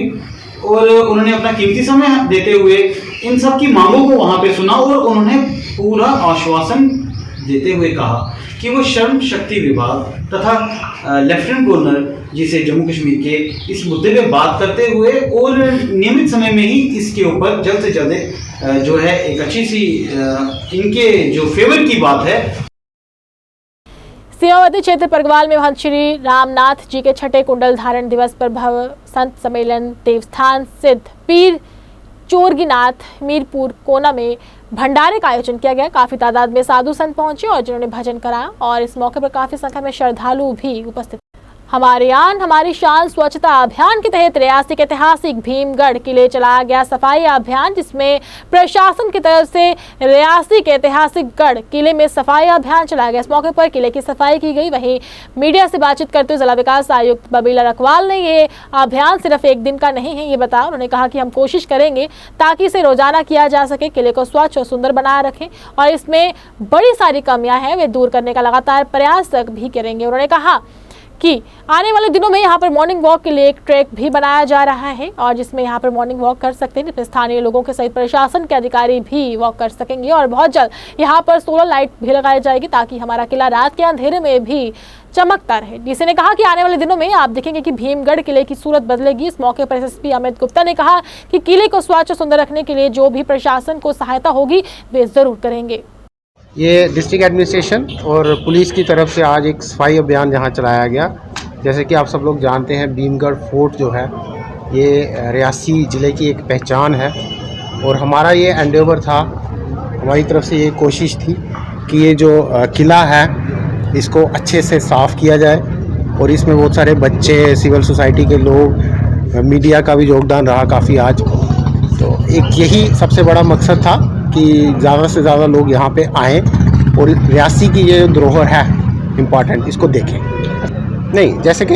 और उन्होंने अपना कीमती समय देते हुए इन सब की मांगों को वहाँ पे सुना, और उन्होंने पूरा आश्वासन देते हुए कहा कि वो श्रम शक्ति विभाग तथा लेफ्टिनेंट गवर्नर जी से जम्मू कश्मीर के इस मुद्दे पे बात करते हुए और नियमित समय में ही इसके ऊपर जल्द से जल्द जो है एक अच्छी सी इनके जो फेवर की बात है। सीमावर्ती क्षेत्र परगवाल में महंत श्री रामनाथ जी के छठे कुंडल धारण दिवस पर भव्य संत सम्मेलन देवस्थान सिद्ध पीर चोरगीनाथ मीरपुर कोना में भंडारे का आयोजन किया गया। काफी तादाद में साधु संत पहुंचे और जिन्होंने भजन कराया, और इस मौके पर काफी संख्या में श्रद्धालु भी उपस्थित। हमारे आन हमारी शान स्वच्छता अभियान के तहत रियासी के ऐतिहासिक भीमगढ़ किले चलाया गया सफाई अभियान, जिसमें प्रशासन की तरफ से रियासी के ऐतिहासिक गढ़ किले में सफाई अभियान चलाया गया। इस मौके पर किले की सफाई की गई। वहीं मीडिया से बातचीत करते हुए जिला विकास आयुक्त बबीला रखवाल ने ये अभियान सिर्फ एक दिन का नहीं है ये बताया। उन्होंने कहा कि हम कोशिश करेंगे ताकि इसे रोजाना किया जा सके, किले को स्वच्छ और सुंदर बनाए रखें, और इसमें बड़ी सारी कमियां हैं वे दूर करने का लगातार प्रयास भी करेंगे। उन्होंने कहा कि आने वाले दिनों में यहाँ पर मॉर्निंग वॉक के लिए एक ट्रैक भी बनाया जा रहा है, और जिसमें यहाँ पर मॉर्निंग वॉक कर सकते हैं, जिसमें स्थानीय लोगों के सहित प्रशासन के अधिकारी भी वॉक कर सकेंगे, और बहुत जल्द यहाँ पर सोलर लाइट भी लगाई जाएगी ताकि हमारा किला रात के अंधेरे में भी चमकता रहे। डीसी ने कहा कि आने वाले दिनों में आप देखेंगे कि भीमगढ़ किले की सूरत बदलेगी। इस मौके पर SSP अमित गुप्ता ने कहा कि किले को स्वच्छ और सुंदर रखने के लिए जो भी प्रशासन को सहायता होगी वे जरूर करेंगे। ये डिस्ट्रिक्ट एडमिनिस्ट्रेशन और पुलिस की तरफ से आज एक सफाई अभियान जहां चलाया गया। जैसे कि आप सब लोग जानते हैं भीमगढ़ फोर्ट जो है ये रियासी ज़िले की एक पहचान है, और हमारा ये एंडेवर था, हमारी तरफ से ये कोशिश थी कि ये जो किला है इसको अच्छे से साफ़ किया जाए, और इसमें बहुत सारे बच्चे, सिविल सोसाइटी के लोग, मीडिया का भी योगदान रहा काफ़ी आज। तो एक यही सबसे बड़ा मकसद था कि ज़्यादा से ज़्यादा लोग यहाँ पे आएँ और रियासी की ये धरोहर है इम्पॉर्टेंट इसको देखें। नहीं, जैसे कि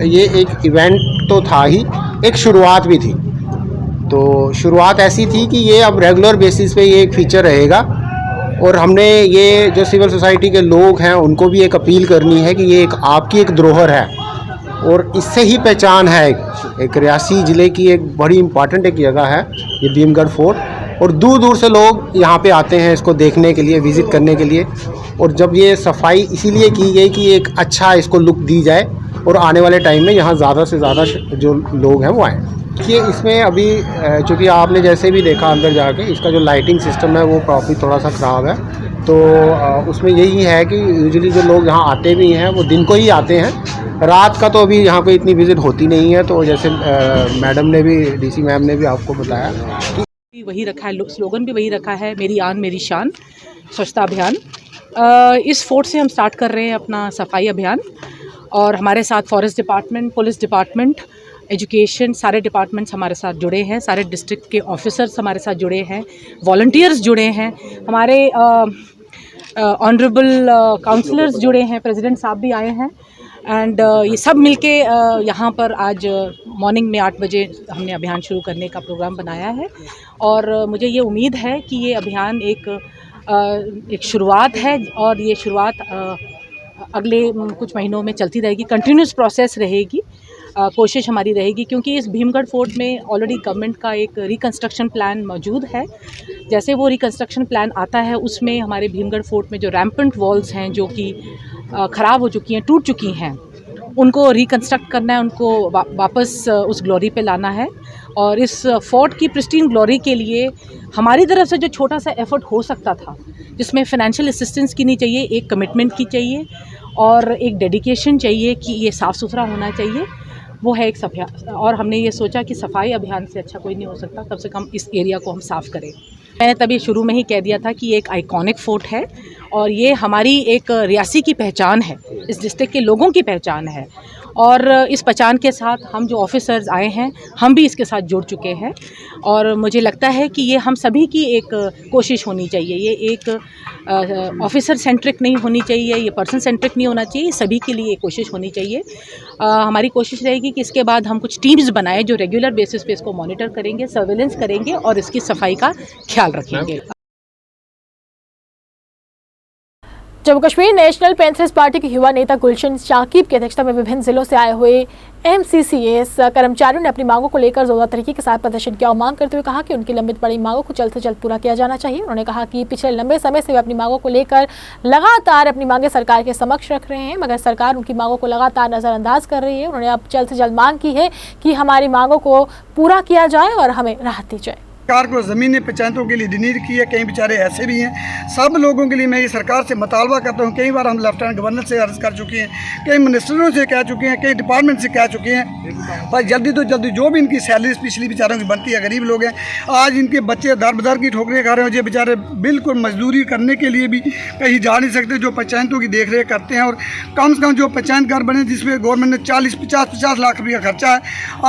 ये एक इवेंट तो था ही, एक शुरुआत भी थी, तो शुरुआत ऐसी थी कि ये अब रेगुलर बेसिस पे ये एक फीचर रहेगा, और हमने ये जो सिविल सोसाइटी के लोग हैं उनको भी एक अपील करनी है कि ये एक आपकी एक धरोहर है, और इससे ही पहचान है एक रियासी ज़िले की एक बड़ी इम्पॉर्टेंट एक जगह है ये भीमगढ़ फोर्ट, और दूर दूर से लोग यहाँ पे आते हैं इसको देखने के लिए, विज़िट करने के लिए। और जब ये सफाई इसीलिए की गई कि एक अच्छा इसको लुक दी जाए, और आने वाले टाइम में यहाँ ज़्यादा से ज़्यादा जो लोग हैं वो आएँ। देखिए इसमें अभी चूँकि आपने जैसे भी देखा अंदर जाके, इसका जो लाइटिंग सिस्टम है वो काफ़ी थोड़ा सा ख़राब है, तो उसमें यही है कि यूजुअली जो लोग यहाँ आते भी हैं वो दिन को ही आते हैं, रात का तो अभी यहाँ पे इतनी विज़िट होती नहीं है। तो जैसे मैडम ने भी, DC मैम ने भी आपको बताया कि वही रखा है, स्लोगन भी वही रखा है, मेरी आन मेरी शान स्वच्छता अभियान। इस फोर्ट से हम स्टार्ट कर रहे हैं अपना सफाई अभियान, और हमारे साथ forest department, police department, education, सारे डिपार्टमेंट्स हमारे साथ जुड़े हैं, सारे डिस्ट्रिक्ट के ऑफिसर्स हमारे साथ जुड़े हैं, वॉलंटियर्स जुड़े हैं, हमारे ऑनरेबल काउंसलर्स जुड़े हैं, प्रेसिडेंट साहब भी आए हैं, एंड ये सब मिलके यहाँ पर आज मॉर्निंग में 8 बजे हमने अभियान शुरू करने का प्रोग्राम बनाया है। और मुझे ये उम्मीद है कि ये अभियान एक शुरुआत है, और ये शुरुआत अगले कुछ महीनों में चलती रहेगी, कंटिन्यूस प्रोसेस रहेगी। कोशिश हमारी रहेगी, क्योंकि इस भीमगढ़ फोर्ट में ऑलरेडी गवर्नमेंट का एक रिकंस्ट्रक्शन प्लान मौजूद है। जैसे वो रिकंस्ट्रक्शन प्लान आता है उसमें हमारे भीमगढ़ फोर्ट में जो रैम्पेंट वॉल्स हैं जो कि ख़राब हो चुकी हैं, टूट चुकी हैं, उनको रिकंस्ट्रक्ट करना है, उनको वापस उस ग्लोरी पे लाना है। और इस फोर्ट की प्रिस्टीन ग्लोरी के लिए हमारी तरफ से जो छोटा सा एफर्ट हो सकता था, जिसमें फ़ाइनेंशियल असिस्टेंस की नहीं चाहिए, एक कमिटमेंट की चाहिए और एक डेडिकेशन चाहिए कि ये साफ़ सुथरा होना चाहिए, वो है एक सफाई। और हमने ये सोचा कि सफाई अभियान से अच्छा कोई नहीं हो सकता, कम से कम इस एरिया को हम साफ़ करें। मैंने तभी शुरू में ही कह दिया था कि ये एक आइकॉनिक फोर्ट है और ये हमारी एक रियासी की पहचान है, इस डिस्ट्रिक्ट के लोगों की पहचान है। और इस पहचान के साथ हम जो ऑफिसर्स आए हैं, हम भी इसके साथ जुड़ चुके हैं। और मुझे लगता है कि ये हम सभी की एक कोशिश होनी चाहिए, ये एक ऑफिसर सेंट्रिक नहीं होनी चाहिए, ये पर्सन सेंट्रिक नहीं होना चाहिए, सभी के लिए कोशिश होनी चाहिए। हमारी कोशिश रहेगी कि इसके बाद हम कुछ टीम्स बनाएं जो रेगुलर बेसिस पे इसको मॉनिटर करेंगे, सर्वेलेंस करेंगे और इसकी सफाई का ख्याल रखेंगे। Jammu Kashmir national panthers party के युवा नेता गुलशन शाकिब की अध्यक्षता में विभिन्न जिलों से आए हुए MCCS कर्मचारियों ने अपनी मांगों को लेकर जोरदार तरीके के साथ प्रदर्शन किया और मांग करते हुए कहा कि उनकी लंबित पड़ी मांगों को जल्द से जल्द पूरा किया जाना चाहिए। उन्होंने कहा कि पिछले लंबे समय से वे अपनी मांगों को लेकर लगातार अपनी मांगें सरकार के समक्ष रख रहे हैं, मगर सरकार उनकी मांगों को लगातार नज़रअंदाज कर रही है। उन्होंने अब जल्द से जल्द मांग की है कि हमारी मांगों को पूरा किया जाए और हमें राहत दी जाए। सरकार को ज़मीनें पंचायतों के लिए डिनीड की है, कई बेचारे ऐसे भी हैं। सब लोगों के लिए मैं ये सरकार से मुतालबा करता हूँ, कई बार हम लेफ्टिनेंट गवर्नर से अर्ज़ कर चुके हैं, कई मिनिस्टरों से कह चुके हैं, कई डिपार्टमेंट से कह चुके हैं, भाई जल्दी तो जल्दी जो भी इनकी सैलरीज पिछली बेचारों की बनती है, गरीब लोग हैं, आज इनके बच्चे दर बदर की ठोकरें खा रहे हैं, जो बेचारे बिल्कुल मजदूरी करने के लिए भी कहीं जा नहीं सकते, जो पंचायतों की देख रेख करते हैं। और कम से कम जो पंचायत घर बने जिसमें गवर्नमेंट ने 40-50 लाख रुपया खर्चा है,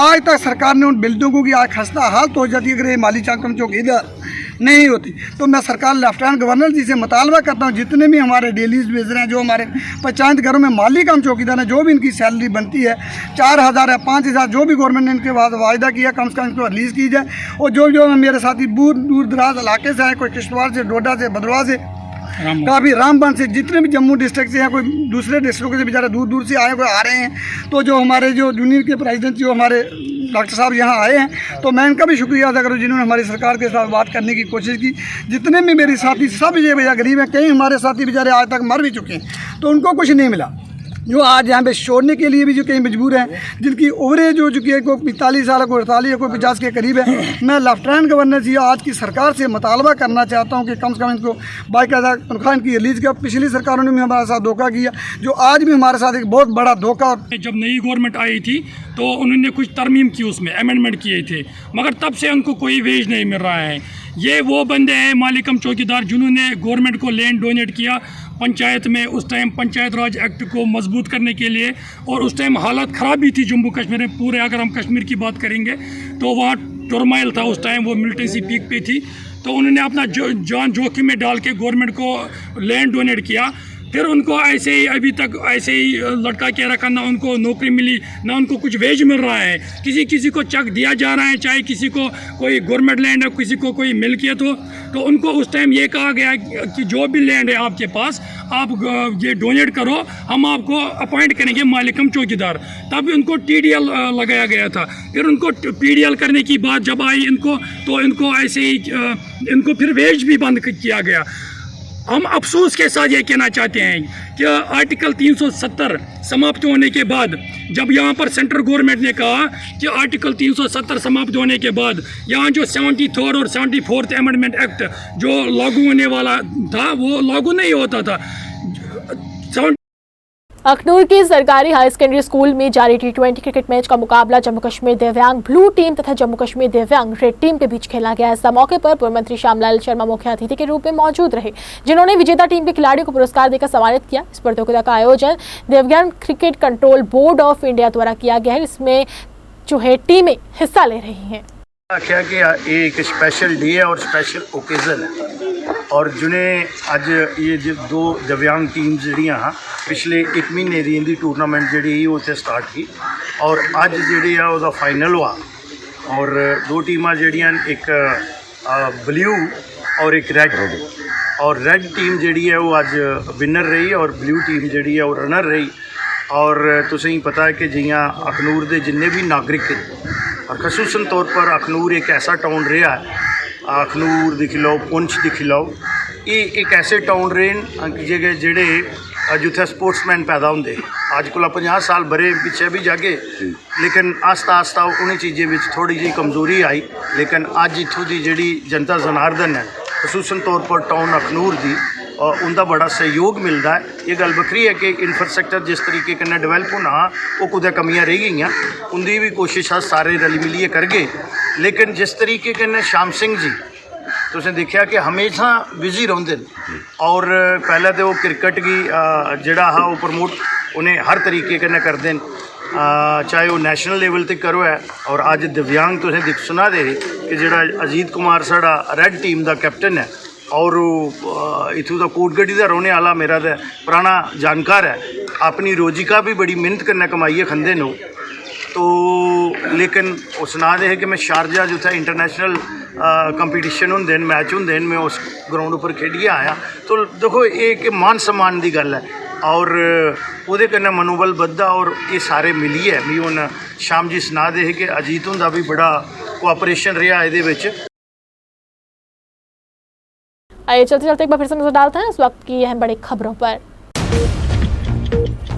आज तक सरकार ने उन बिल्डिंगों की आज खस्ता हालत हो जाती है अगर ये माली चाकम चौक इधर नहीं होती। तो मैं सरकार लेफ्टिनेंट गवर्नर जी से मुतालबा करता हूँ, जितने भी हमारे डेलीज भेज रहे हैं, जो हमारे पंचायत घरों में माली काम चौकीदार हैं, जो भी इनकी सैलरी बनती है 4,000 है 5,000 जो भी गवर्नमेंट ने इनके बाद वायदा किया, कम से कम इनको रिलीज़ की जाए। और जो मेरे साथी दूर दराज इलाके से आए, कोई किश्तवाड़ से, डोडा से, भदरवा से, काफ़ी रामबन से, जितने भी जम्मू डिस्ट्रिक्ट से हैं, कोई दूसरे डिस्ट्रिक्टों से बेचारे दूर दूर से आए, कोई आ रहे हैं। तो जो हमारे जो जूनियर के प्रेसिडेंट जो हमारे डॉक्टर साहब यहाँ आए हैं, तो मैं इनका भी शुक्रिया अदा करूँ जिन्होंने हमारी सरकार के साथ बात करने की कोशिश की। जितने भी मेरे साथी सब ये भैया गरीब हैं, कई हमारे साथी बेचारे आज तक मर भी चुके हैं, तो उनको कुछ नहीं मिला। जो आज यहाँ पे छोड़ने के लिए भी जो कहीं मजबूर हैं, जिनकी ओवरेज हो चुकी है, कोई 45 साल, कोई 48, कोई 50 के करीब है, मैं लेफ्टिनेंट गवर्नर जी आज की सरकार से मुतालबा करना चाहता हूँ कि कम से कम इनको बाकायदा तनख्वाह इनकी रिलीज़ किया। पिछली सरकारों ने भी हमारे साथ धोखा किया, जो आज भी हमारे साथ एक बहुत बड़ा धोखा। जब नई गवर्नमेंट आई थी तो उन्होंने कुछ तरमीम की, उसमें अमेंडमेंट किए थे, मगर तब से उनको कोई वेज नहीं मिल रहा है। ये वो बंदे हैं मालिकम चौकीदार जिन्होंने गवर्नमेंट को लैंड डोनेट किया पंचायत में, उस टाइम पंचायत राज एक्ट को मजबूत करने के लिए, और उस टाइम हालत ख़राब भी थी जम्मू कश्मीर में पूरे। अगर हम कश्मीर की बात करेंगे तो वहाँ टर्माइल था उस टाइम, वो मिलिटेंसी पीक पे थी, तो उन्होंने अपना जान जोखिम में डाल के गवर्नमेंट को लैंड डोनेट किया। फिर उनको ऐसे ही अभी तक ऐसे ही लटका के रखा, ना उनको नौकरी मिली, ना उनको कुछ वेज मिल रहा है, किसी को चेक दिया जा रहा है, चाहे किसी को कोई गवर्नमेंट लैंड है, किसी को कोई मिल्कियत हो, तो उनको उस टाइम ये कहा गया कि जो भी लैंड है आपके पास, आप ये डोनेट करो, हम आपको अपॉइंट करेंगे मालिकम चौकीदार। तब उनको TDL लगाया गया था। फिर उनको PDL करने की बात जब आई इनको, तो इनको ऐसे ही इनको फिर वेज भी बंद किया गया। हम अफसोस के साथ ये कहना चाहते हैं कि आर्टिकल 370 समाप्त होने के बाद, जब यहाँ पर सेंट्रल गवर्नमेंट ने कहा कि आर्टिकल 370 समाप्त होने के बाद यहाँ जो 73rd और 74th अमेंडमेंट एक्ट जो लागू होने वाला था, वो लागू नहीं होता था। अखनूर के सरकारी हाई सेकेंडरी स्कूल में जारी T20 क्रिकेट मैच का मुकाबला जम्मू कश्मीर दिव्यांग ब्लू टीम तथा जम्मू कश्मीर दिव्यांग रेड टीम के बीच खेला गया। इस मौके पर पूर्व मंत्री श्यामलाल शर्मा मुख्य अतिथि के रूप में मौजूद रहे, जिन्होंने विजेता टीम के खिलाड़ियों को पुरस्कार देकर सम्मानित किया। इस प्रतियोगिता का आयोजन दिव्यांग cricket control board of India द्वारा किया गया है, इसमें जो है टीमें हिस्सा ले रही हैं। आख्या कि ये एक स्पेशल डे है और स्पेशल ओकेजन है, और जिन्हें अज ये दो दिव्यांग टीम्स जड़ियाँ पिछले 1 महीने की इनकी टूरनामेंट जी उत्थे स्टार्ट की, और अज जी फाइनल हुआ, और 2 टीमां जड़ियाँ, एक ब्लू और एक रेड, और रेड टीम जी है वो अज विनर रही और ब्लू टीम जी है वो रनर रही। और तुसें पता है कि जियां अखनूर के जिन्ने भी नागरिक और खसूसन तौर पर अखनूर एक ऐसा टाउन रहा है, अखनूर दिक्खी लो, पुंछ दिक्खी लो, ये एक ऐसे टाउन रहे जेह्ड़े जित्थे स्पोर्ट्समैन पैदा होंदे। अज कोला 50 साल बरे पिछे भी जागे, लेकिन आस्ता आस्ता उन्हें चीज़ें में थोड़ी जी कमज़ोरी आई। लेकिन अज इत्थों की जिहड़ी जनता जनार्दन है, खसूसन तौर पर टाउन अखनूर की, उनका बड़ा सहयोग मिलता है। ये गल बखरी है कि इंफ्रास्ट्रक्चर जिस तरीके कन्नै डिवेलप होना वो कुदै कमियां रह गई, उनकी भी कोशिश अस सारे रली मिलिए करगे। लेकिन जिस तरीके कन्नै श्याम सिंह जी तुसें देखा कि हमेशा बिजी रौंदे और पहले तो वो क्रिकेट की जड़ा हा वो प्रमोट उन्हें हर तरीके कन्नै करदे न, चाहे वो नेशनल लेवल तक करो है। और अज दिव्यांग तुसें सुना दे कि जड़ा अजीत कुमार साड़ा रैड टीम का कैप्टन है और इत्थों का कोटगड्डी का रोने वाला मेरा तो पुराना जानकार है, अपनी रोजी का भी बड़ी मेहनत करना कमाइए खंदे नो। तो लेकिन वो सुना दे है कि मैं शारजा जो था इंटरनेशनल कंपीटिशन होंगे, मैच होंगे, मैं उस ग्राउंड पर खेडिए आया। तो देखो एक मान सम्मान की गल है और वो कन्नै मनोबल बधदा और ये सारे मिलिए भी हुण श्याम जी सुना दे है कि अजीत हुंदा भी बड़ा कोआपरेशन रहा ये। आइए चलते चलते एक बार फिर से नजर डालते हैं इस वक्त की अहम बड़ी खबरों पर।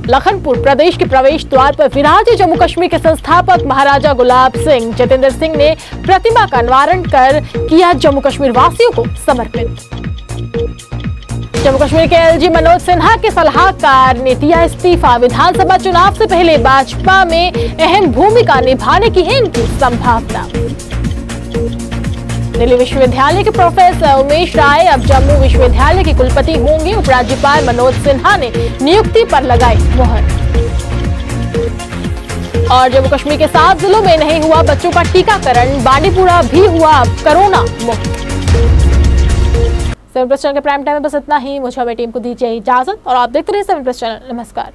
लखनपुर प्रदेश के प्रवेश द्वार पर विराजे जम्मू कश्मीर के संस्थापक महाराजा गुलाब सिंह जितेंद्र सिंह ने प्रतिमा का अनावरण कर किया जम्मू कश्मीर वासियों को समर्पित। जम्मू कश्मीर के एलजी मनोज सिन्हा के सलाहकार ने दिया इस्तीफा। विधानसभा चुनाव से पहले भाजपा में अहम भूमिका निभाने की है इनकी संभावना। दिल्ली विश्वविद्यालय के प्रोफेसर उमेश राय अब जम्मू विश्वविद्यालय के कुलपति होंगे। उपराज्यपाल मनोज सिन्हा ने नियुक्ति पर लगाई मुहर। और जम्मू कश्मीर के 7 जिलों में नहीं हुआ बच्चों का टीकाकरण, बांडीपुरा भी हुआ कोरोना मुक्त। सेवन प्लस चैनल के प्राइम टाइम में बस इतना ही। मुझे हमारी टीम को दीजिए इजाजत और आप देखते रहिए सेवन प्लस चैनल। नमस्कार।